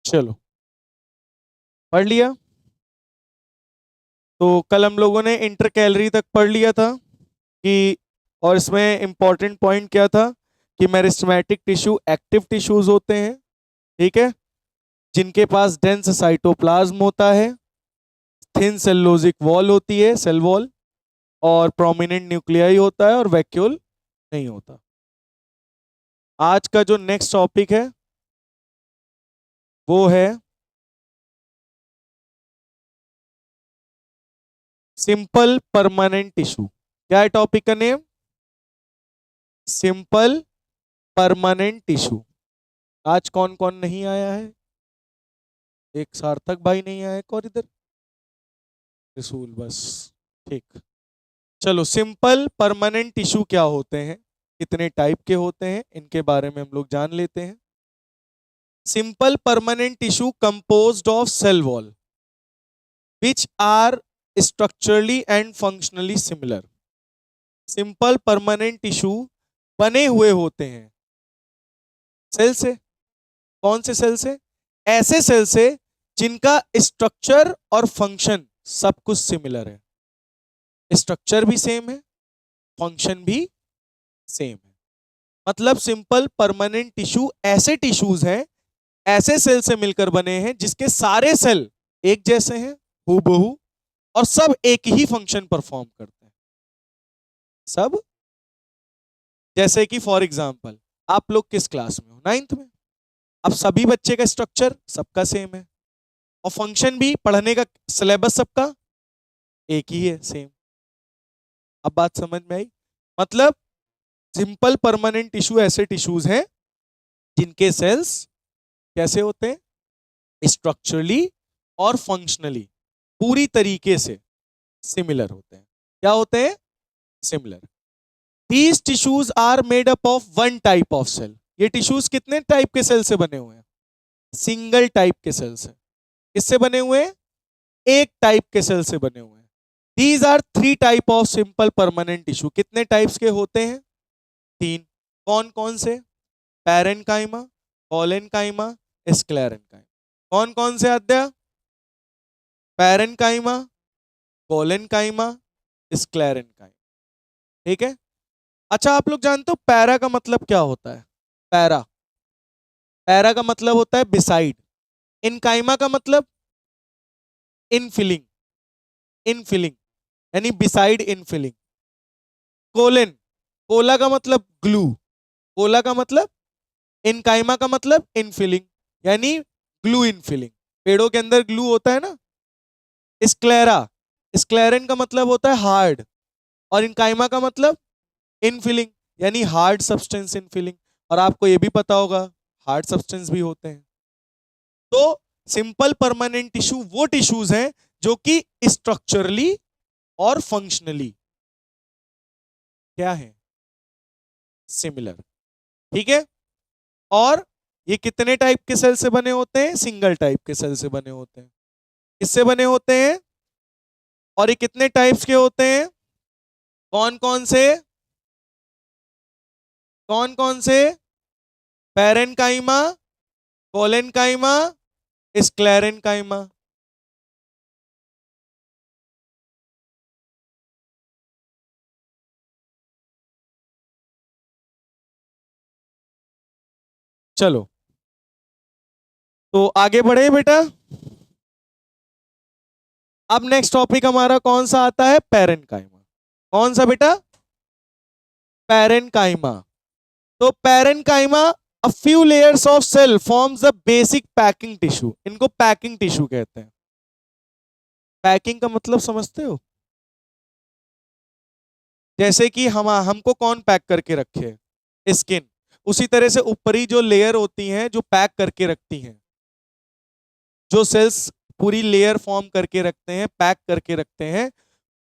चलो पढ़ लिया। तो कल हम लोगों ने इंटर कैलोरी तक पढ़ लिया था कि, और इसमें इंपॉर्टेंट पॉइंट क्या था कि मेरिस्टेमेटिक टिश्यू एक्टिव टिश्यूज होते हैं, ठीक है, जिनके पास डेंस साइटोप्लाज्म होता है, थिन सेलुलोजिक वॉल होती है, सेल वॉल, और प्रोमिनेंट न्यूक्लियाई होता है और वैक्यूल नहीं होता। आज का जो नेक्स्ट टॉपिक है वो है सिंपल परमानेंट टिश्यू। क्या है टॉपिक का नेम? Simple permanent tissue. आज कौन कौन नहीं आया है? एक सार्थक भाई नहीं आया, और इधर रसूल, बस ठीक। चलो, सिंपल परमानेंट टिश्यू क्या होते हैं, कितने टाइप के होते हैं, इनके बारे में हम लोग जान लेते हैं। Simple permanent tissue composed of cell wall which are structurally and functionally similar। Simple permanent tissue बने हुए होते हैं सेल से। कौन से सेल से? ऐसे सेल से जिनका स्ट्रक्चर और फंक्शन सब कुछ सिमिलर है। स्ट्रक्चर भी सेम है, फंक्शन भी सेम है। मतलब सिंपल परमानेंट टिश्यू ऐसे टिश्यूज हैं, ऐसे सेल से मिलकर बने हैं जिसके सारे सेल एक जैसे हैं, हूबहू, और सब एक ही फंक्शन परफॉर्म करते हैं। सब, जैसे कि फॉर एग्जांपल आप लोग किस क्लास में हो? 9th में। अब सभी बच्चे का स्ट्रक्चर सबका सेम है और फंक्शन भी, पढ़ने का सिलेबस सबका एक ही है, सेम। अब बात समझ में आई? मतलब सिंपल परमानेंट टिश्यू ऐसे टिश्यूज हैं जिनके सेल्स कैसे होते हैं? स्ट्रक्चरली और फंक्शनली पूरी तरीके से सिमिलर होते हैं। क्या होते हैं? Similar. These tissues are made up of one type of cell। ये टिश्यूज कितने टाइप के सेल से बने हुए हैं? सिंगल टाइप के सेल से। किससे बने हुए हैं? एक टाइप के सेल से बने हुए हैं। These are three type of simple permanent tissue। कितने टाइप्स के होते हैं? 3। कौन कौन से? Parenchyma, collenchyma, sclerenchyma. कौन कौन से अध्यय? Parenchyma, collenchyma, sclerenchyma. ठीक है। अच्छा, आप लोग जानते हो पैरा का मतलब क्या होता है? पैरा, पैरा का मतलब होता है बिसाइड। इनकाइमा का मतलब इनफिलिंग, इनफिलिंग यानी बिसाइड इनफिलिंग। कोलेन, कोला का मतलब ग्लू, कोला का मतलब, इनकाइमा का मतलब इनफिलिंग यानी ग्लू इनफिलिंग। पेड़ों के अंदर ग्लू होता है ना। स्क्लेरा, स्क्लेरन का मतलब होता है हार्ड, और इनकाइमा का मतलब इनफिलिंग यानी हार्ड सब्सटेंस इनफिलिंग। और आपको यह भी पता होगा हार्ड सब्सटेंस भी होते हैं। तो सिंपल परमानेंट टिश्यू वो टिश्यूज हैं जो कि स्ट्रक्चरली और फंक्शनली क्या है? सिमिलर। ठीक है। और ये कितने टाइप के सेल से बने होते हैं? सिंगल टाइप के सेल से बने होते हैं। किससे बने होते हैं? और ये कितने टाइप्स के होते हैं? कौन कौन से? कौन कौन से? Parenchyma, collenchyma, sclerenchyma. चलो तो आगे बढ़े बेटा। अब नेक्स्ट टॉपिक हमारा कौन सा आता है? पैरेनकाइमा। कौन सा बेटा? पैरेनकाइमा। तो parenchyma, a few layers of cell forms the basic packing tissue. इनको पैकिंग टिश्यू कहते हैं। पैकिंग का मतलब समझते हो? जैसे कि हमको कौन पैक करके रखे? स्किन। उसी तरह से ऊपरी जो लेयर होती हैं जो पैक करके रखती हैं, जो सेल्स पूरी लेयर फॉर्म करके रखते हैं, पैक करके रखते हैं,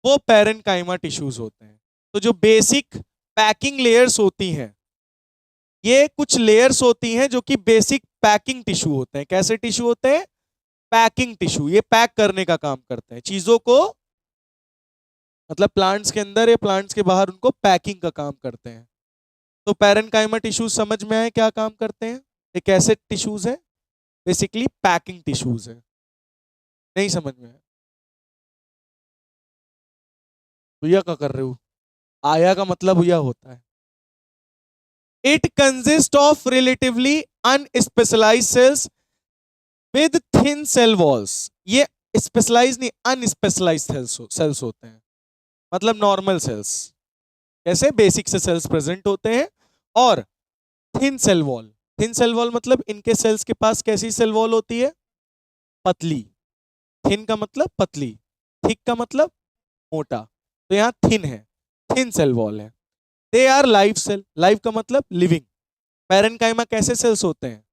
वो पैरेनकाइमा टिश्यूज होते हैं। तो जो बेसिक पैकिंग लेयर्स होती हैं, ये कुछ लेयर्स होती हैं जो कि बेसिक पैकिंग टिश्यू होते हैं। कैसे टिश्यू होते हैं? Packing tissue. ये पैक करने का काम करते हैं चीजों को, मतलब प्लांट्स के अंदर या प्लांट्स के बाहर उनको पैकिंग का काम करते हैं। तो पैरेनकाइमा टिश्यूज समझ में आए क्या काम करते हैं? ये कैसे टिश्यूज है? बेसिकली पैकिंग टिश्यूज है। नहीं समझ में आया? भैया क्या कर रहे हो? आया का मतलब भैया होता है। It consist of relatively unspecialised cells with thin cell walls. ये स्पेशलाइज नहीं, अनस्पेशलाइज्ड सेल्स होते हैं, मतलब नॉर्मल सेल्स। कैसे? बेसिक से सेल्स प्रेजेंट होते हैं और thin cell wall. Thin cell wall मतलब इनके सेल्स के पास कैसी सेल वॉल होती है? पतली। थिन का मतलब पतली, थिक का मतलब मोटा, तो यहाँ थिन है, थिन सेल वॉल है। They are live cell. Live का मतलब लिविंग। पैरेनकाइमा कैसे सेल्स होते हैं?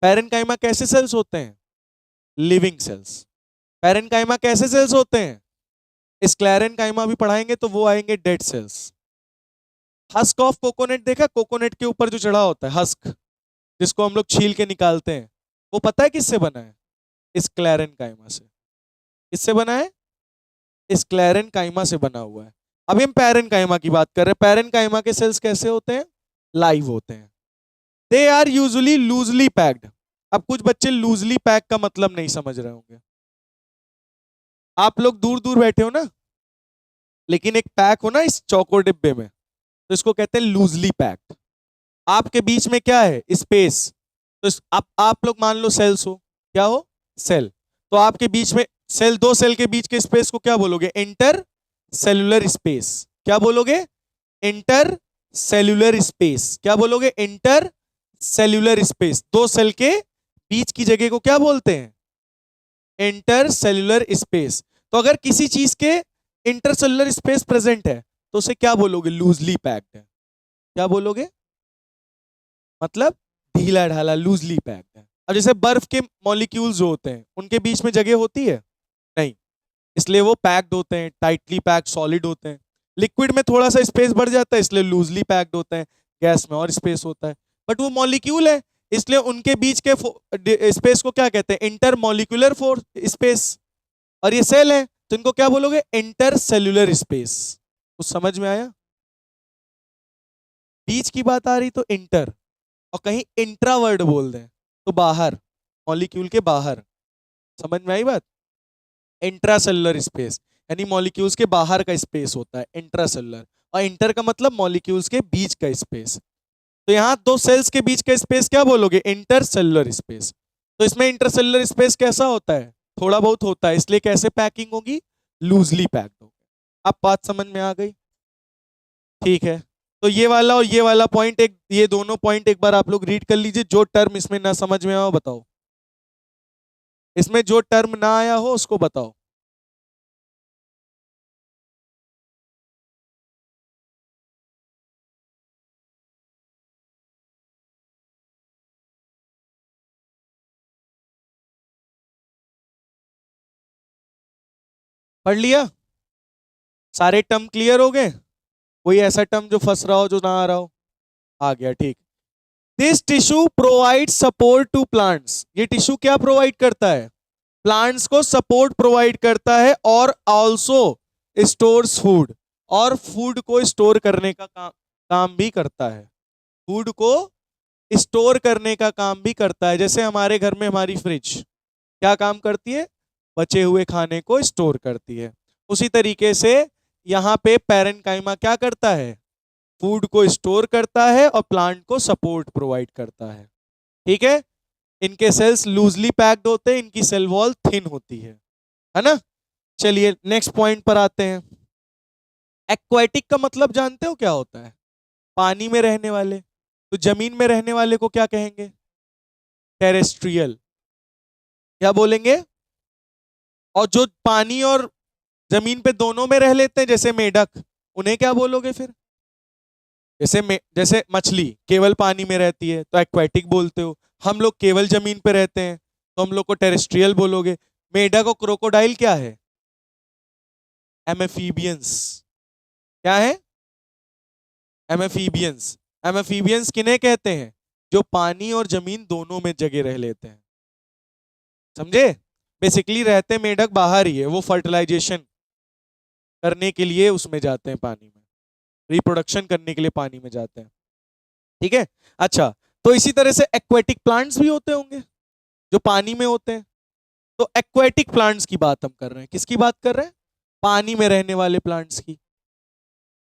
पैरेनकाइमा कैसे सेल्स होते हैं? Living cells. पैरेनकाइमा कैसे सेल्स होते हैं? स्क्लेरेनकाइमा भी पढ़ाएंगे तो वो आएंगे dead cells. Husk of coconut देखा? कोकोनट के ऊपर जो चढ़ा होता है हस्क, जिसको हम लोग छील के निकालते हैं, वो पता है किससे बना है? स्क्लेरेनकाइमा से। किससे बना है? स्क्लेरेनकाइमा से बना हुआ है। अभी हम पैरेनकाइमा की बात कर रहे हैं। पैरेनकाइमा के सेल्स कैसे होते हैं? लाइव होते हैं। They are usually loosely packed. अब कुछ बच्चे लूजली पैक का मतलब नहीं समझ रहे होंगे। आप लोग दूर दूर बैठे हो ना, लेकिन एक पैक हो ना इस चौकोर डिब्बे में, तो इसको कहते हैं लूजली पैक्ड। आपके बीच में क्या है? स्पेस। तो आप लोग मान लो सेल्स हो। क्या हो? सेल। तो आपके बीच में सेल, दो सेल के बीच के स्पेस को क्या बोलोगे? Inter cellular space. क्या बोलोगे? Inter cellular space. क्या बोलोगे? Inter cellular space. दो सेल के बीच की जगह को क्या बोलते हैं? Inter cellular space. तो अगर किसी चीज के इंटर सेल्यूलर स्पेस प्रेजेंट है तो उसे क्या बोलोगे? लूजली पैक्ड है। क्या बोलोगे? मतलब ढीला ढाला, लूजली पैक्ड है। अब जैसे बर्फ के मॉलिक्यूल्स जो होते हैं उनके बीच में जगह होती है? नहीं, इसलिए वो पैक्ड होते हैं, टाइटली पैक्ड सॉलिड होते हैं। लिक्विड में थोड़ा सा स्पेस बढ़ जाता है इसलिए लूजली पैक्ड होता है, गैस में और स्पेस होता है। बट वो मॉलिक्यूल है इसलिए उनके बीच के स्पेस को क्या कहते हैं? Inter molecular force space. और ये सेल है तो इनको क्या बोलोगे? Inter cellular space. कुछ समझ में आया? बीच की बात आ रही तो इंटर, और कहीं इंट्रा वर्ड बोल दें तो बाहर, मॉलिक्यूल के बाहर। समझ में आई बात? इंट्रासेलुलर स्पेस यानी मॉलिक्यूल्स के बाहर का स्पेस होता है इंट्रासेलुलर, और इंटर का मतलब मॉलिक्यूल्स के बीच का स्पेस। तो यहां दो सेल्स के बीच का स्पेस क्या बोलोगे? Intercellular space. तो इसमें इंटरसेलुलर स्पेस कैसा होता है? थोड़ा बहुत होता है, इसलिए कैसे पैकिंग होगी? लूजली पैक्ड होगी। अब बात समझ में आ गई? ठीक है, तो ये वाला और ये वाला पॉइंट, एक ये दोनों पॉइंट एक बार आप लोग रीड कर लीजिए। जो टर्म इसमें ना समझ में आओ बताओ, इसमें जो टर्म ना आया हो उसको बताओ। पढ़ लिया? सारे टर्म क्लियर हो गए? कोई ऐसा टर्म जो फंस रहा हो, जो ना आ रहा हो? आ गया, ठीक। This tissue provide support to plants. ये टिश्यू क्या प्रोवाइड करता है? प्लांट्स को सपोर्ट प्रोवाइड करता है, और ऑल्सो स्टोर्स फूड, और फूड को स्टोर करने का काम भी करता है। फूड को स्टोर करने का काम भी करता है। जैसे हमारे घर में हमारी फ्रिज क्या काम करती है? बचे हुए खाने को स्टोर करती है। उसी तरीके से यहाँ पे पैरेनकाइमा क्या करता है? फूड को स्टोर करता है और प्लांट को सपोर्ट प्रोवाइड करता है। ठीक है, इनके सेल्स लूजली पैक्ड होते हैं, इनकी सेल वॉल थिन होती है ना? चलिए नेक्स्ट पॉइंट पर आते हैं। एक्वाटिक का मतलब जानते हो क्या होता है? पानी में रहने वाले। तो जमीन में रहने वाले को क्या कहेंगे? टेरेस्ट्रियल। क्या बोलेंगे? और जो पानी और जमीन पे दोनों में रह लेते हैं जैसे मेढक, उन्हें क्या बोलोगे फिर? जैसे मछली केवल पानी में रहती है तो एक्वाटिक बोलते हो। हम लोग केवल जमीन पे रहते हैं तो हम लोग को टेरेस्ट्रियल बोलोगे। मेढक और क्रोकोडाइल क्या है? एमेफीबियंस। क्या है? एमेफीबियंस। एमेफीबियंस किन्हें कहते हैं? जो पानी और जमीन दोनों में जगह रह लेते हैं। समझे? बेसिकली रहते मेढक बाहर ही है, वो फर्टिलाइजेशन करने के लिए उसमें जाते हैं पानी में, रिप्रोडक्शन करने के लिए पानी में जाते हैं। ठीक है, अच्छा, तो इसी तरह से एक्वेटिक प्लांट्स भी होते होंगे। जो पानी में होते हैं। तो एक्वेटिक प्लांट्स की बात हम कर रहे हैं, किसकी बात कर रहे हैं? पानी में रहने वाले प्लांट्स की।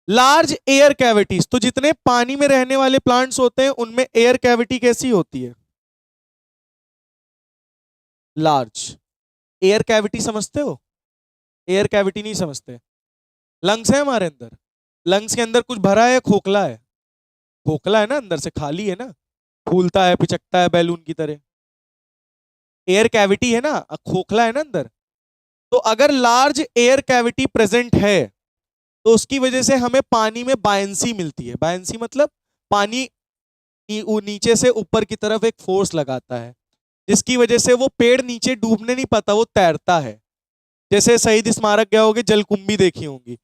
लार्ज एयर कैविटीज, तो जितने पानी में रहने वाले प्लांट्स होते हैं उनमें एयर कैविटी कैसी होती है? लार्ज। एयर कैविटी समझते हो? एयर कैविटी नहीं समझते? लंग्स है हमारे अंदर, लंग्स के अंदर कुछ भरा है, खोखला है? खोखला है ना, अंदर से खाली है ना, फूलता है पिचकता है बैलून की तरह। एयर कैविटी है ना, खोखला है ना अंदर। तो अगर लार्ज एयर कैविटी प्रेजेंट है तो उसकी वजह से हमें पानी में बायंसी मिलती है। बायंसी मतलब पानी नीचे से ऊपर की तरफ एक फोर्स लगाता है, जिसकी वजह से वो पेड़ नीचे डूबने नहीं पाता, वो तैरता है। जैसे शहीद स्मारक गए होगे, जलकुंभी देखी होंगी,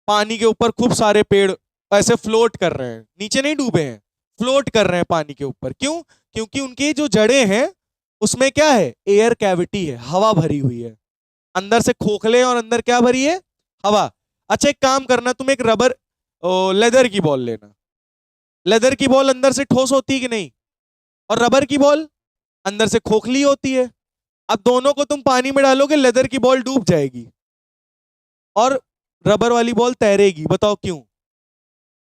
पानी के ऊपर खूब सारे पेड़ ऐसे फ्लोट कर रहे हैं, नीचे नहीं डूबे हैं, फ्लोट कर रहे हैं पानी के ऊपर। क्यों? क्योंकि उनकी जो जड़ें हैं उसमें क्या है? एयर कैविटी है, हवा भरी हुई है। अंदर से खोखले और अंदर क्या भरी है? हवा। अच्छा एक काम करना, तुम एक रबर लेदर की बॉल लेना। लेदर की बॉल अंदर से ठोस होती है कि नहीं? और रबर की बॉल अंदर से खोखली होती है। अब दोनों को तुम पानी में डालोगे, लेदर की बॉल डूब जाएगी और रबर वाली बॉल तैरेगी। बताओ क्यों?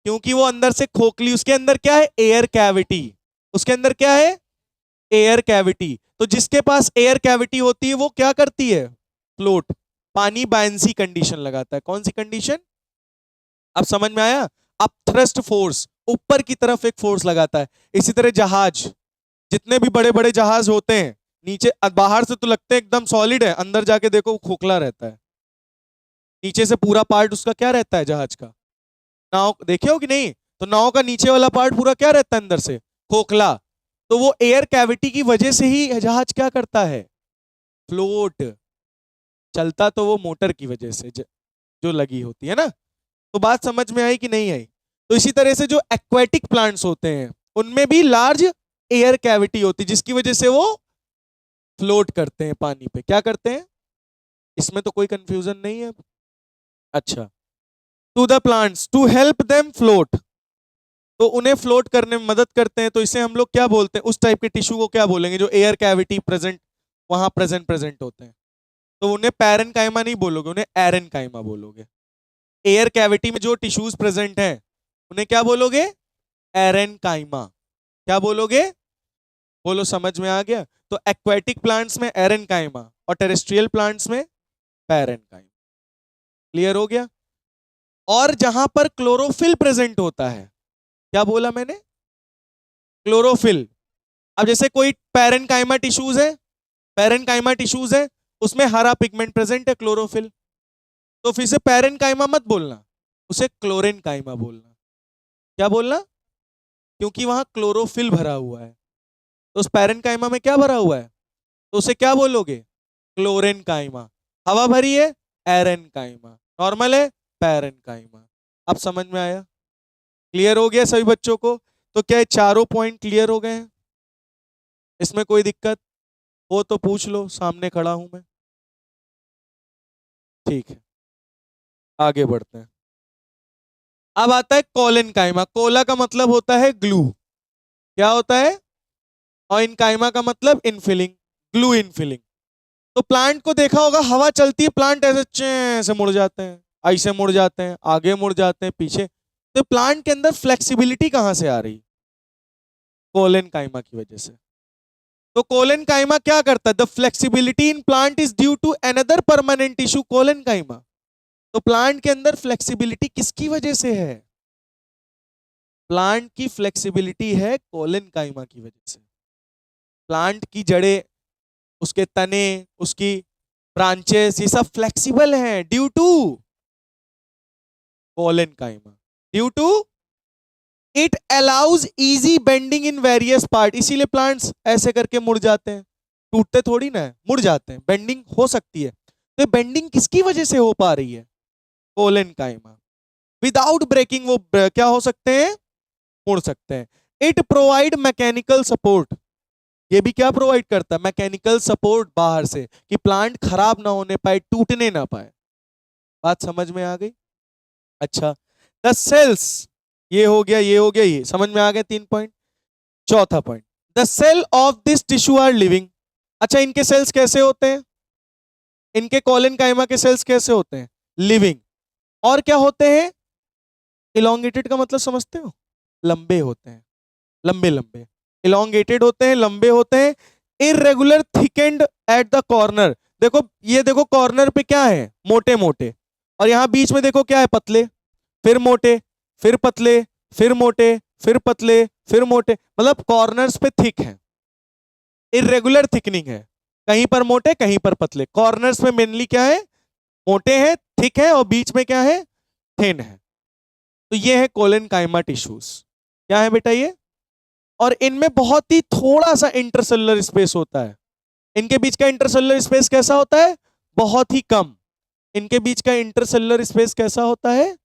क्योंकि वो अंदर से खोखली, उसके अंदर क्या है? Air cavity. उसके अंदर क्या है? Air cavity. तो जिसके पास एयर कैविटी होती है वो क्या करती है? फ्लोट। पानी बायंसी कंडीशन लगाता है। कौन सी कंडीशन? अब समझ में आया? अप थ्रस्ट फोर्स, ऊपर की तरफ एक फोर्स लगाता है। इसी तरह जहाज, जितने भी बड़े बड़े जहाज होते हैं, नीचे बाहर से तो लगते हैं एकदम सॉलिड है, अंदर जाके देखो वो खोखला रहता है। नीचे से पूरा पार्ट उसका क्या रहता है जहाज का? नाव देखे हो कि नहीं? तो नाव का नीचे वाला पार्ट पूरा क्या रहता है? अंदर से खोखला। तो वो एयर कैविटी की वजह से ही जहाज क्या करता है? फ्लोट। चलता तो वो मोटर की वजह से जो लगी होती है ना। तो बात समझ में आई कि नहीं आई? तो इसी तरह से जो एक्वेटिक प्लांट्स होते हैं उनमें भी लार्ज एयर कैविटी होती है, जिसकी वजह से वो फ्लोट करते हैं पानी पे। क्या करते हैं? इसमें तो कोई कंफ्यूजन नहीं है। अच्छा, to the plants to help them float, तो उन्हें फ्लोट करने में मदद करते हैं। तो इसे हम लोग क्या बोलते हैं? उस टाइप के टिश्यू को क्या बोलेंगे जो एयर कैविटी प्रेजेंट, वहां प्रेजेंट होते हैं? तो उन्हें पैरेनकाइमा नहीं बोलोगे, उन्हें एरेनकाइमा बोलोगे। एयर कैविटी में जो टिश्यूज प्रेजेंट हैं उन्हें क्या बोलोगे? एरेनकाइमा। क्या बोलोगे? बोलो, समझ में आ गया? तो एक्वेटिक प्लांट्स में एरेनकाइमा और टेरेस्ट्रियल प्लांट्स में पैरेनकाइमा। क्लियर हो गया? और जहां पर क्लोरोफिल प्रेजेंट होता है, क्या बोला मैंने? क्लोरोफिल। अब जैसे कोई पैरेनकाइमा टिश्यूज है, पैरेनकाइमा टिश्यूज है, उसमें हरा पिगमेंट प्रेजेंट है, क्लोरोफिल। तो फिर से पैरेनकाइमा मत बोलना, उसे क्लोरेनकाइमा बोलना। क्या बोलना? क्योंकि वहां क्लोरोफिल भरा हुआ है। तो उस पैरेनकाइमा में क्या भरा हुआ है? तो उसे क्या बोलोगे? क्लोरेनकाइमा। हवा भरी है, एरेनकाइमा। नॉर्मल है, पैरेनकाइमा। अब समझ में आया? क्लियर हो गया सभी बच्चों को? तो क्या ये चारों पॉइंट क्लियर हो गए हैं? इसमें कोई दिक्कत हो तो पूछ लो, सामने खड़ा हूं मैं। ठीक है, आगे बढ़ते हैं। अब आता है कोलेनकाइमा। कोला का मतलब होता है ग्लू। क्या होता है? और इनकाइमा का मतलब इनफिलिंग, ग्लू इनफिलिंग। तो प्लांट को देखा होगा, हवा चलती है, प्लांट ऐसे चे से मुड़ जाते हैं, ऐसे मुड़ जाते हैं, आगे मुड़ जाते हैं, पीछे। तो प्लांट के अंदर फ्लेक्सिबिलिटी कहां से आ रही? कोलेनकाइमा की वजह से। तो कोलेनकाइमा क्या करता है? The flexibility in plant is due to another permanent tissue, collenchyma. तो प्लांट के अंदर फ्लेक्सिबिलिटी किसकी वजह से है? प्लांट की फ्लेक्सिबिलिटी है कोलेनकाइमा की वजह से। प्लांट की जड़ें, उसके तने, उसकी ब्रांचेस, ये सब फ्लेक्सिबल हैं due to collenchyma. Due to it allows easy bending in various part. इसीलिए प्लांट्स ऐसे करके मुड़ जाते हैं, टूटते थोड़ी ना है, मुड़ जाते हैं, बेंडिंग हो सकती है। तो बेंडिंग किसकी वजह से हो पा रही है? कोलेनकाइमा। विदाउट ब्रेकिंग वो क्या हो सकते हैं? मुड़ सकते हैं। It provide mechanical support. ये भी क्या प्रोवाइड करता है? मैकेनिकल सपोर्ट बाहर से, कि प्लांट खराब ना होने पाए, टूटने ना पाए। बात समझ में आ गई? अच्छा, द सेल्स, ये हो गया, ये हो गया, ये समझ में आ गया 3 पॉइंट। चौथा point, the cell of this tissue are living. अच्छा, इनके सेल्स कैसे होते हैं? इनके कोलेनकाइमा के सेल्स कैसे होते हैं? लिविंग। और क्या होते हैं? इलोंगेटेड का मतलब समझते हो? लंबे होते हैं, लंबे लंबे। इलोंगेटेड होते हैं, लंबे होते हैं। Irregular thickened at the corner. देखो, ये देखो कॉर्नर पे क्या है? मोटे मोटे। और यहां बीच में देखो क्या है? पतले, फिर मोटे, फिर पतले, फिर मोटे, फिर पतले, फिर मोटे। मतलब कॉर्नर्स पे थिक है, इरेगुलर थिकनिंग है। कहीं पर मोटे, कहीं पर पतले। कॉर्नर्स में मेनली क्या है? मोटे हैं, थिक है, और बीच में क्या है? थिन है। तो ये है कोलेनकाइमा टिश्यूज। क्या है बेटा ये? और इनमें बहुत ही थोड़ा सा इंटरसेलुलर स्पेस होता है। इनके बीच का इंटरसेलुलर स्पेस कैसा होता है? बहुत ही कम। इनके बीच का इंटरसेलुलर स्पेस कैसा होता है?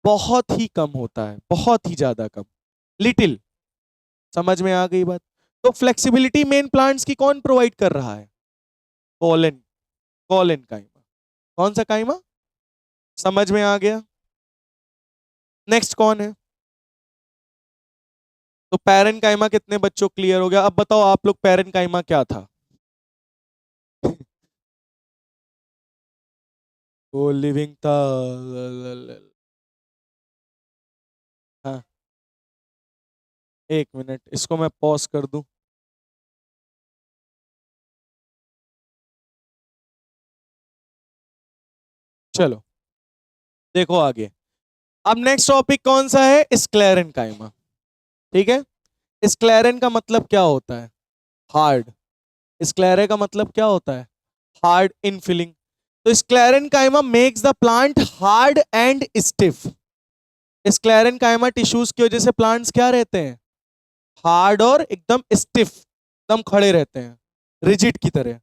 बहुत ही कम होता है, बहुत ही ज्यादा कम, लिटिल। समझ में आ गई बात? तो फ्लेक्सिबिलिटी मेन प्लांट्स की कौन प्रोवाइड कर रहा है? कोलेन, कोलेन काइमा। कौन सा काइमा? समझ में आ गया? नेक्स्ट कौन है? तो पैरेन काइमा कितने बच्चों क्लियर हो गया? अब बताओ आप लोग, पैरेन काइमा क्या था? वो लिविंग था। हाँ, एक मिनट, इसको मैं पॉज कर दूं। चलो देखो आगे। अब नेक्स्ट टॉपिक कौन सा है? स्क्लेरन काइमा। ठीक है। स्क्लेरन का मतलब क्या होता है? हार्ड। स्क्लेरे का मतलब क्या होता है? हार्ड इन फिलिंग। तो sclerenchyma makes the plant hard and stiff. Sclerenchyma tissues की वजह से प्लांट्स क्या रहते हैं? हार्ड और एकदम स्टिफ, एकदम खड़े रहते हैं, रिजिड की तरह।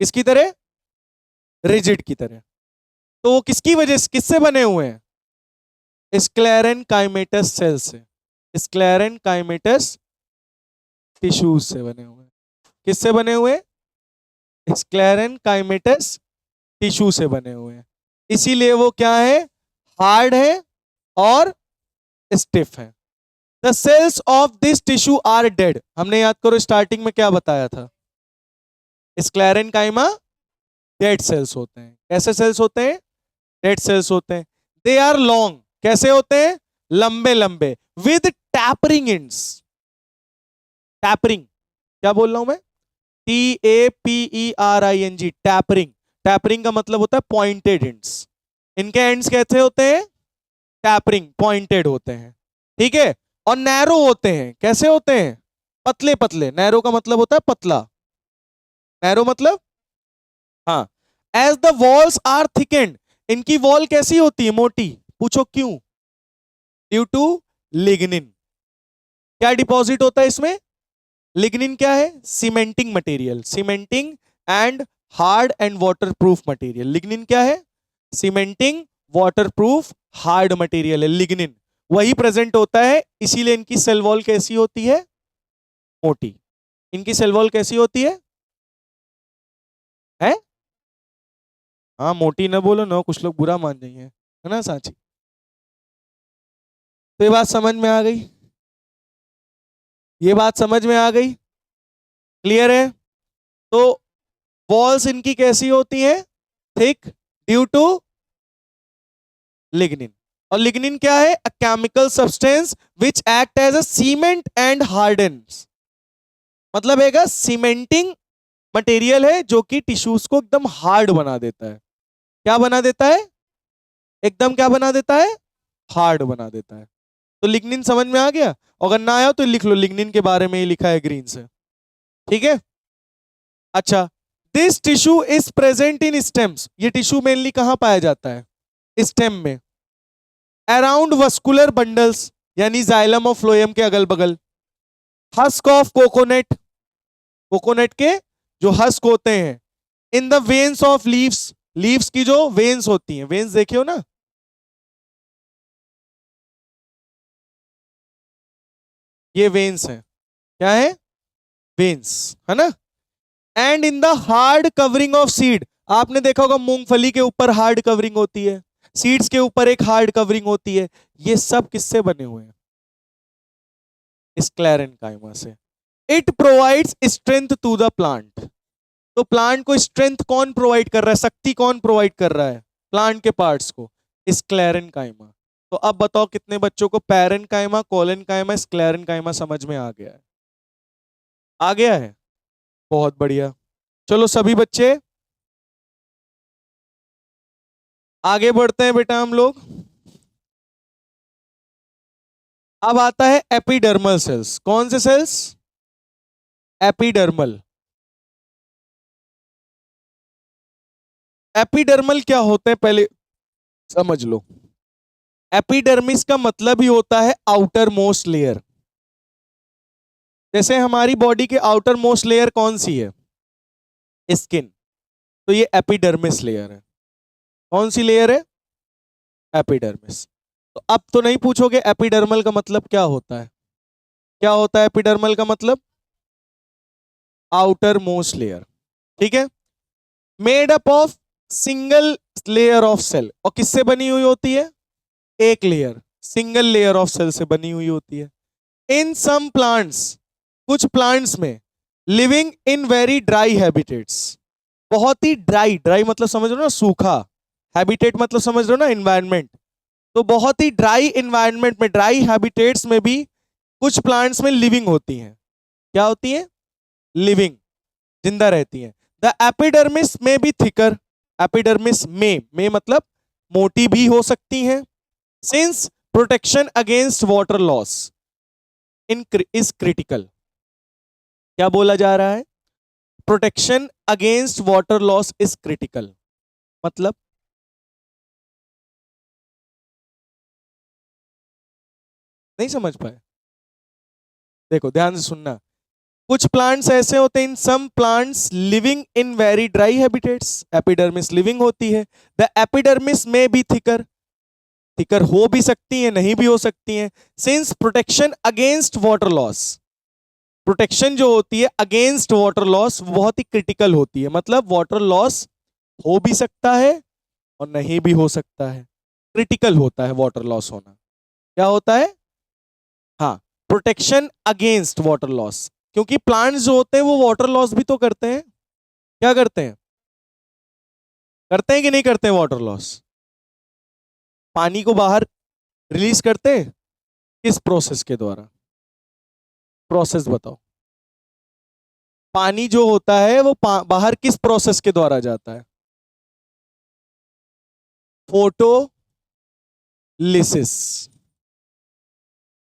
किसकी तरह? रिजिड की तरह। तो वो किसकी वजह से, किससे बने हुए हैं? स्क्लेरन काइमेटस सेल से, स्क्लेरन काइमेटस टिश्यूज से बने हुए हैं। किससे बने हुए? स्क्लेरन काइमेटस टिश्यू से बने हुए हैं। इसीलिए वो क्या है? हार्ड है और स्टिफ है। The cells of this tissue are dead. हमने याद करो स्टार्टिंग में क्या बताया था? स्क्लेरन काइमा डेड सेल्स होते हैं। कैसे सेल्स होते हैं? डेड सेल्स होते हैं। They are long. कैसे होते हैं? लंबे लंबे, विद टैपरिंग इंड्स। टैपरिंग, क्या बोल रहा हूं मैं? TAPERING, tapering. टैपरिंग का मतलब होता है पॉइंटेड एंड्स। इनके एंड्स कैसे होते हैं? टैपरिंग, पॉइंटेड होते हैं। ठीक है। और नैरो होते हैं। कैसे होते हैं? पतले पतले। नैरो का मतलब होता है पतला। नैरो मतलब, हाँ। As the walls are thickened. इनकी वॉल कैसी होती है? मोटी। पूछो क्यों? Due to lignin. क्या डिपॉजिट होता है इसमें? लिग्निन क्या है? Cementing material, cementing and hard and waterproof material. Lignin क्या है? सीमेंटिंग, वाटरप्रूफ, हार्ड मटेरियल है लिग्निन। वही प्रेजेंट होता है, इसीलिए इनकी सेल वॉल कैसी होती है? मोटी। इनकी सेल वॉल कैसी होती है? हाँ, मोटी ना बोलो ना, कुछ लोग बुरा मान जाएंगे, है ना सांची? तो ये बात समझ में आ गई? ये बात समझ में आ गई? क्लियर है? तो वॉल्स इनकी कैसी होती है? Thick, due to lignin. और लिग्निन क्या है? A chemical substance which act as a cement and hardens. मतलब एक सीमेंटिंग मटेरियल है जो कि टिश्यूज को एकदम हार्ड बना देता है। क्या बना देता है? एकदम क्या बना देता है? हार्ड बना देता है। तो लिग्निन समझ में आ गया? अगर ना आया तो लिख लो, लिग्निन के बारे में ही लिखा है ग्रीन से। ठीक है। अच्छा, this tissue is present in stems. ये टिश्यू मेनली कहां पाया जाता है? स्टेम में। अराउंड वस्कुलर बंडल्स, यानी जाइलम और फ्लोएम के अगल बगल। हस्क ऑफ कोकोनट, कोकोनट के जो हस्क होते हैं। In the veins of leaves, leaves की जो वेन्स होती हैं, वेन्स देखे हो ना? ये वेन्स हैं। क्या है? वेन्स, है ना? And in the hard covering of seed. आपने देखा होगा मूंगफली के ऊपर हार्ड कवरिंग होती है, सीड्स के ऊपर एक हार्ड कवरिंग होती है। ये सब किससे बने हुए हैं? स्क्लेरेनकाइमा से। It provides strength to the plant. तो प्लांट को स्ट्रेंथ कौन प्रोवाइड कर रहा है, शक्ति कौन प्रोवाइड कर रहा है प्लांट के पार्ट्स को, स्क्लेरेनकाइमा। तो अब बताओ कितने बच्चों को पैरेनकाइमा, कोलेनकाइमा, स्क्लेरेनकाइमा समझ में आ गया है? आ गया है, बहुत बढ़िया। चलो सभी बच्चे आगे बढ़ते हैं बेटा हम लोग। अब आता है एपिडर्मल सेल्स। कौन से सेल्स? एपिडर्मल। एपिडर्मल क्या होते हैं पहले समझ लो। एपिडर्मिस का मतलब ही होता है आउटर मोस्ट लेयर। जैसे हमारी बॉडी के आउटर मोस्ट लेयर कौन सी है? स्किन। तो ये एपिडर्मिस लेयर है। कौन सी लेयर है? एपिडर्मिस। तो अब तो नहीं पूछोगे एपिडर्मल का मतलब क्या होता है? क्या होता है एपिडर्मल का मतलब? Outer most layer. ठीक है, made up of single layer of cell. और किससे बनी हुई होती है? एक layer, single layer of cell से बनी हुई होती है। इन सम प्लांट्स, कुछ प्लांट्स में, living in very dry habitats, बहुत ही ड्राई, ड्राई मतलब समझ रहे हो ना, सूखा, हैबिटेट मतलब समझ रहे हो ना, एनवायरनमेंट। तो बहुत ही ड्राई एनवायरनमेंट में, ड्राई हैबिटेट्स में भी कुछ प्लांट्स में लिविंग होती हैं। क्या होती है? लिविंग, जिंदा रहती हैं। द एपिडर्मिस में बी थिकर, एपिडर्मिस में मतलब मोटी भी हो सकती हैं। Since protection against water loss is critical. क्या बोला जा रहा है? Protection against water loss is critical मतलब नहीं समझ पाए? देखो ध्यान से सुनना। कुछ प्लांट्स ऐसे होते हैं, in some plants living in very dry habitats, epidermis living होती है। द एपिडर्मिस में बी थिकर, थिकर हो भी सकती है, नहीं भी हो सकती है। Since protection against water loss, protection जो होती है अगेंस्ट वाटर लॉस बहुत ही क्रिटिकल होती है। मतलब वाटर लॉस हो भी सकता है और नहीं भी हो सकता है, क्रिटिकल होता है वाटर लॉस होना। क्या होता है? हाँ, प्रोटेक्शन अगेंस्ट वाटर लॉस। क्योंकि प्लांट्स जो होते हैं वो वाटर लॉस भी तो करते हैं। क्या करते हैं? करते हैं कि नहीं करते हैं वाटर लॉस? पानी को बाहर रिलीज करते हैं, किस प्रोसेस के द्वारा? प्रोसेस बताओ। पानी जो होता है वो बाहर किस प्रोसेस के द्वारा जाता है? फोटोलिसिस।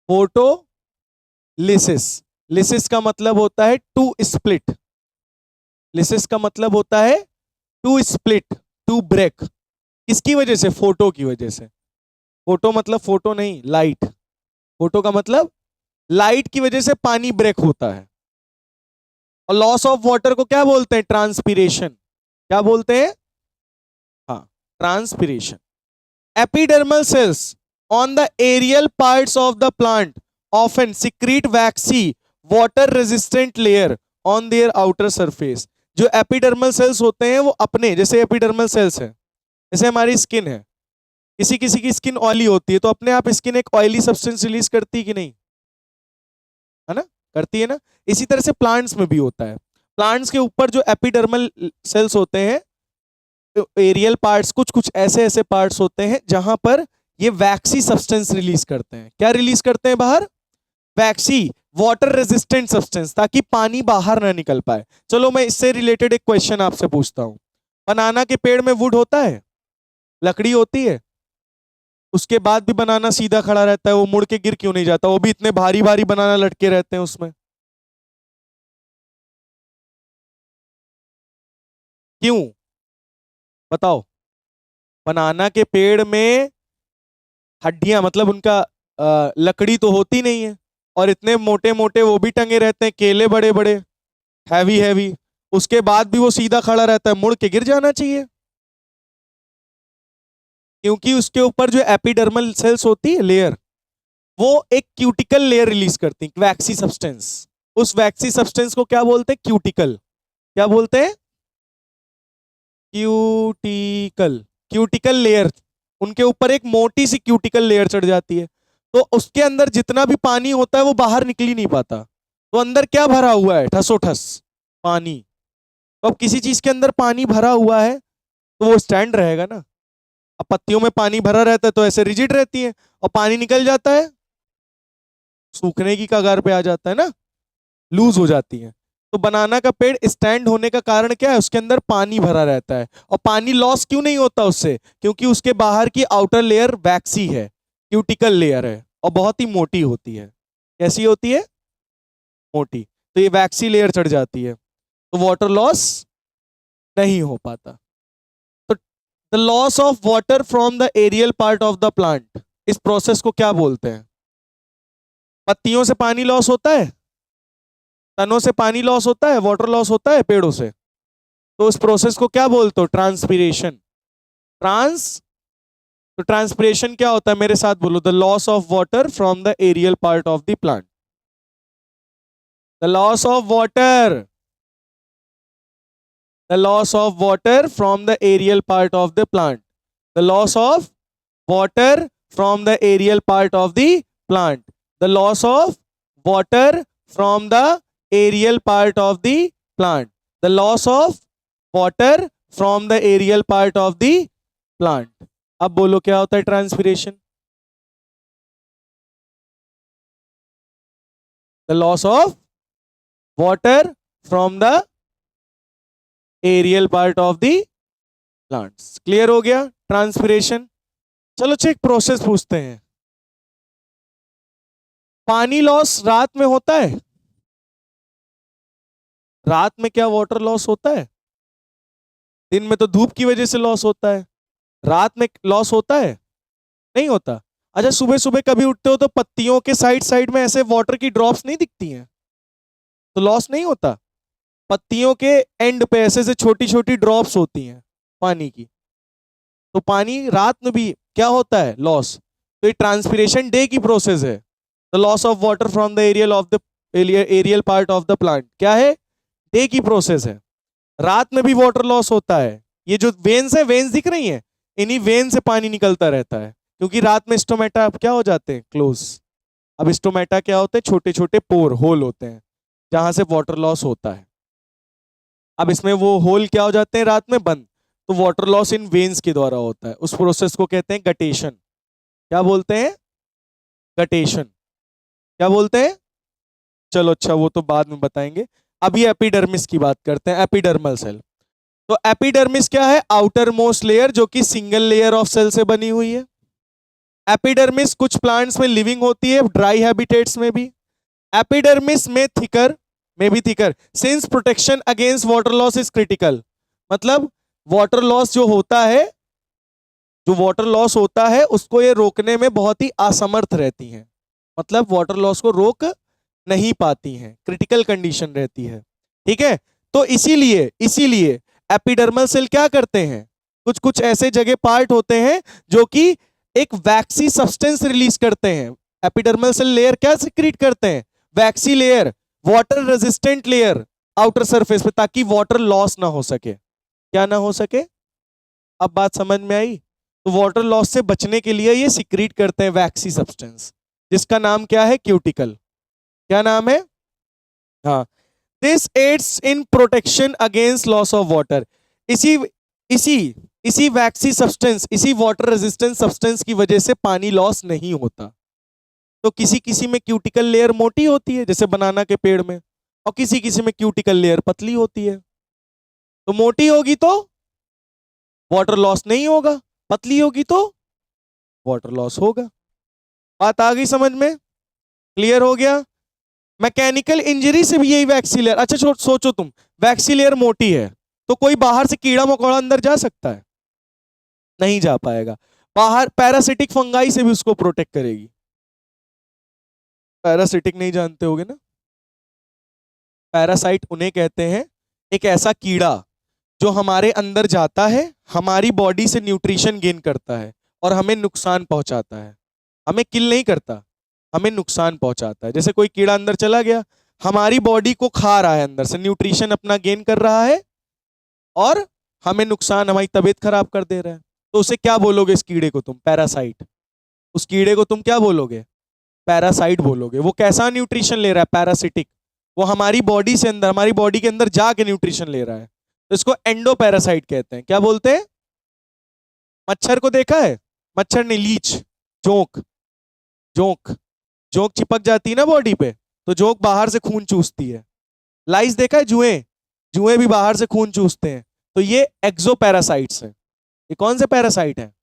फोटोलिसिस। लिसिस का मतलब होता है टू स्प्लिट। लिसिस का मतलब होता है टू स्प्लिट, टू ब्रेक। किसकी वजह से? फोटो की वजह से। फोटो मतलब फोटो नहीं, लाइट। फोटो का मतलब लाइट की वजह से पानी ब्रेक होता है। और लॉस ऑफ वाटर को क्या बोलते हैं? ट्रांसपीरेशन। क्या बोलते हैं? हाँ, transpiration. Epidermal cells on the aerial parts of the plant often secrete waxy water resistant layer on their outer surface. जो एपिडर्मल सेल्स होते हैं वो अपने, जैसे एपिडर्मल सेल्स है, जैसे हमारी स्किन है, किसी किसी की स्किन ऑयली होती है तो अपने आप स्किन एक ऑयली सब्सटेंस रिलीज करती है कि नहीं? है ना, करती है ना। इसी तरह से प्लांट्स में भी होता है। प्लांट्स के ऊपर जो एपिडर्मल सेल्स होते हैं, एरियल पार्ट्स, कुछ कुछ ऐसे ऐसे पार्ट्स होते हैं जहां पर ये वैक्सी सब्सटेंस रिलीज करते हैं। क्या रिलीज करते हैं बाहर? वैक्सी, वाटर रेजिस्टेंट सब्सटेंस, ताकि पानी बाहर ना निकल पाए। चलो मैं इससे रिलेटेड एक क्वेश्चन आपसे पूछता हूं। बनाना के पेड़ में वुड होता है, लकड़ी होती है, उसके बाद भी बनाना सीधा खड़ा रहता है, वो मुड़ के गिर क्यों नहीं जाता? वो भी इतने भारी भारी बनाना लटके रहते हैं उसमें, क्यों? बताओ। बनाना के पेड़ में हड्डियां मतलब उनका लकड़ी तो होती नहीं है, और इतने मोटे मोटे वो भी टंगे रहते हैं, केले बड़े बड़े हैवी हैवी, उसके बाद भी वो सीधा खड़ा रहता है, मुड़ के गिर जाना चाहिए। क्योंकि उसके ऊपर जो एपिडर्मल सेल्स होती है लेयर, वो एक क्यूटिकल लेयर रिलीज करती है, वैक्सी सब्सटेंस। उस वैक्सी सब्सटेंस को क्या बोलते हैं? क्यूटिकल। क्या बोलते हैं? क्यूटिकल। क्यूटिकल लेयर, उनके ऊपर एक मोटी सी क्यूटिकल लेयर चढ़ जाती है, तो उसके अंदर जितना भी पानी होता है वो बाहर निकल ही नहीं पाता। तो अंदर क्या भरा हुआ है? ठसोठस पानी। तो अब किसी चीज के अंदर पानी भरा हुआ है तो वो स्टैंड रहेगा ना। अब पत्तियों में पानी भरा रहता है तो ऐसे रिजिड रहती है, और पानी निकल जाता है सूखने की कगार पे आ जाता है ना, लूज हो जाती है। तो बनाना का पेड़ स्टैंड होने का कारण क्या है, उसके अंदर पानी भरा रहता है। और पानी लॉस क्यों नहीं होता उससे, क्योंकि उसके बाहर की आउटर लेयर वैक्सी है, क्यूटिकल लेयर है, और बहुत ही मोटी होती है। कैसी होती है, मोटी। तो ये वैक्सी लेयर चढ़ जाती है तो वाटर लॉस नहीं हो पाता। तो the loss of water from the aerial part of the plant, इस प्रोसेस को क्या बोलते हैं? पत्तियों से पानी लॉस होता है, तनों से पानी लॉस होता है, वाटर लॉस होता है पेड़ों से। तो उस प्रोसेस को क्या बोलते हो? ट्रांसपीरेशन। तो ट्रांसपीरेशन क्या होता है, मेरे साथ बोलो, the loss of water from the aerial part of the plant. The loss of water, the loss of water from the aerial part of the plant, the loss of water from the aerial part of the plant, the loss of water from the aerial part of the plant, the loss of water from the aerial part of the plant। अब बोलो क्या होता है transpiration? the loss of water from the aerial part of the plants. Clear हो गया transpiration? चलो एक process पूछते हैं। पानी लॉस रात में होता है? रात में क्या वाटर लॉस होता है? दिन में तो धूप की वजह से लॉस होता है, रात में लॉस होता है? नहीं होता। अच्छा, सुबह सुबह कभी उठते हो तो पत्तियों के साइड साइड में ऐसे वाटर की ड्रॉप्स नहीं दिखती हैं, तो लॉस नहीं होता? पत्तियों के एंड पे ऐसे से छोटी छोटी ड्रॉप्स होती हैं पानी की, तो पानी रात में भी क्या होता है, लॉस। तो ये ट्रांसपीरेशन डे की प्रोसेस है। The loss of water from the aerial part of the plant क्या है, डे की प्रोसेस है। रात में भी वाटर लॉस होता है। ये जो वेन्स है, वेन्स दिख रही हैं, इन्हीं वेन से पानी निकलता रहता है, क्योंकि रात में स्टोमेटा क्या हो जाते हैं, क्लोज। अब स्टोमेटा क्या होते हैं, छोटे छोटे पोर, होल होते हैं जहां से वाटर लॉस होता है। अब इसमें वो होल क्या हो जाते हैं, रात में बंद, तो वाटर लॉस इन वेन्स के द्वारा होता है। उस प्रोसेस को कहते हैं गटेशन। क्या बोलते हैं, गटेशन। क्या बोलते हैं? चलो अच्छा, वो तो बाद में बताएंगे। अभी एपिडर्मिस की बात करते हैं, एपिडर्मल सेल। तो एपिडर्मिस क्या है, आउटर मोस्ट लेयर जो कि सिंगल लेयर ऑफ सेल से बनी हुई है। एपिडर्मिस कुछ प्लांट्स में लिविंग होती है, ड्राई हैबिटेट्स में भी। एपिडर्मिस में भी thicker since protection against water loss is critical. मतलब वाटर लॉस जो होता है, जो वाटर लॉस होता है उसको ये रोकने में बहुत ही असमर्थ रहती हैं, मतलब वाटर लॉस को रोक नहीं पाती हैं, क्रिटिकल कंडीशन रहती है। ठीक है, तो इसीलिए एपिडर्मल सेल क्या करते हैं, कुछ कुछ ऐसे जगह पार्ट होते हैं जो कि एक वैक्सी सब्सटेंस रिलीज करते हैं। एपिडर्मल सेल लेयर क्या सिक्रीट करते हैं, waxy layer, water resistant layer outer surface पे, ताकि वाटर लॉस ना हो सके। क्या ना हो सके, अब बात समझ में आई? तो वाटर लॉस से बचने के लिए ये सिक्रीट करते हैं वैक्सी सब्सटेंस, जिसका नाम क्या है, क्यूटिकल। क्या नाम है? हाँ, this aids in protection against loss of water. इसी वैक्सी सब्सटेंस, इसी वाटर रेजिस्टेंट सब्सटेंस की वजह से पानी लॉस नहीं होता। तो किसी किसी में क्यूटिकल लेयर मोटी होती है, जैसे बनाना के पेड़ में, और किसी किसी में क्यूटिकल लेयर पतली होती है। तो मोटी होगी तो वाटर लॉस नहीं होगा, पतली होगी तो वाटर लॉस होगा। बात आ गई समझ में? क्लियर हो गया? मैकेनिकल इंजरी से भी यही वैक्सी लेयर। अच्छा सोचो तुम, वैक्सी लेयर मोटी है तो कोई बाहर से कीड़ा मकोड़ा अंदर जा सकता है? नहीं जा पाएगा। बाहर पैरासिटिक फंगाई से भी उसको प्रोटेक्ट करेगी। पैरासिटिक नहीं जानते होगे ना? पैरासाइट उन्हें कहते हैं, एक ऐसा कीड़ा जो हमारे अंदर जाता है, हमारी बॉडी से न्यूट्रिशन गेन करता है और हमें नुकसान पहुंचाता है। हमें किल नहीं करता, हमें नुकसान पहुंचाता है। जैसे कोई कीड़ा अंदर चला गया, हमारी बॉडी को खा रहा है, अंदर से न्यूट्रिशन अपना गेन कर रहा है और हमें नुकसान, हमारी तबीयत खराब कर दे रहा है। तो उसे क्या बोलोगे, इस कीड़े को तुम? पैरासाइट। उस कीड़े को तुम क्या बोलोगे? पैरासाइट बोलोगे। वो कैसा न्यूट्रिशन ले रहा है? पैरासिटिक। वो हमारी बॉडी से अंदर, हमारी बॉडी के अंदर जाके न्यूट्रिशन ले रहा है। तो इसको एंडोपैरासाइट कहते हैं। क्या बोलते हैं? मच्छर को देखा है? मच्छर ने लीच, जोंक, जोंक, जोंक चिपक जाती है ना बॉडी पे, तो जोंक बाहर से खून चूसती है। लाइस देखा है? जुएं, जुएं भी बाहर से खून चूसते हैं। तो ये एक्सोपैरासाइट्स है। ये कौन से पैरासाइट है?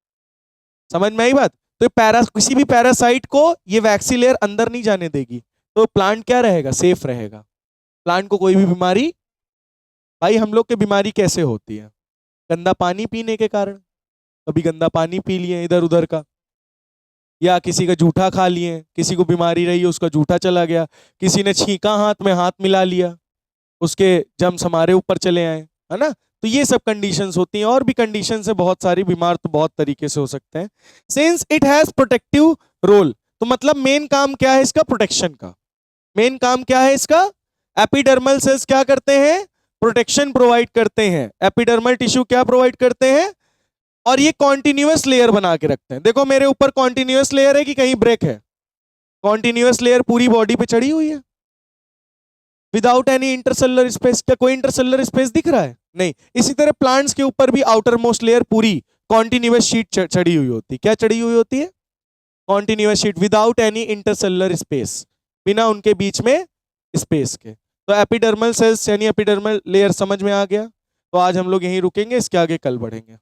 समझ में आई बात? तो किसी भी पैरासाइट को ये वैक्सी लेयर अंदर नहीं जाने देगी, तो प्लांट क्या रहेगा? सेफ रहेगा। प्लांट को कोई भी बीमारी, भाई हम लोग की बीमारी कैसे होती है? गंदा पानी पीने के कारण। कभी गंदा पानी पी लिए इधर उधर का, या किसी का जूठा खा लिए, किसी को बीमारी रही उसका जूठा चला गया, किसी ने छींका, हाथ में हाथ मिला लिया, उसके जम्स हमारे ऊपर चले आए, है ना? तो ये सब कंडीशंस होती हैं। और भी कंडीशंस है बहुत सारी, बीमार तो बहुत तरीके से हो सकते हैं। Since it has protective role, तो मतलब मेन काम क्या है इसका? प्रोटेक्शन का। मेन काम क्या है इसका? एपिडर्मल सेल्स क्या करते हैं? प्रोटेक्शन प्रोवाइड करते हैं। एपिडर्मल टिश्यू क्या प्रोवाइड करते हैं? और ये कॉन्टिन्यूअस लेयर बना के रखते हैं। देखो मेरे ऊपर कॉन्टिन्यूअस लेयर है कि कहीं ब्रेक है? कॉन्टिन्यूअस लेयर पूरी बॉडी पे चढ़ी हुई है विदाउट एनी इंटरसेलुलर स्पेस। क्या कोई इंटरसेलुलर स्पेस दिख रहा है? नहीं। इसी तरह प्लांट्स के ऊपर भी आउटर मोस्ट लेयर पूरी कॉन्टिन्यूअस शीट चढ़ी हुई होती है। क्या चढ़ी हुई होती है? Continuous sheet without any intercellular space, बिना उनके बीच में स्पेस के। तो एपिडर्मल सेल्स यानी एपिडर्मल लेयर समझ में आ गया। तो आज हम लोग यहीं रुकेंगे, इसके आगे कल बढ़ेंगे।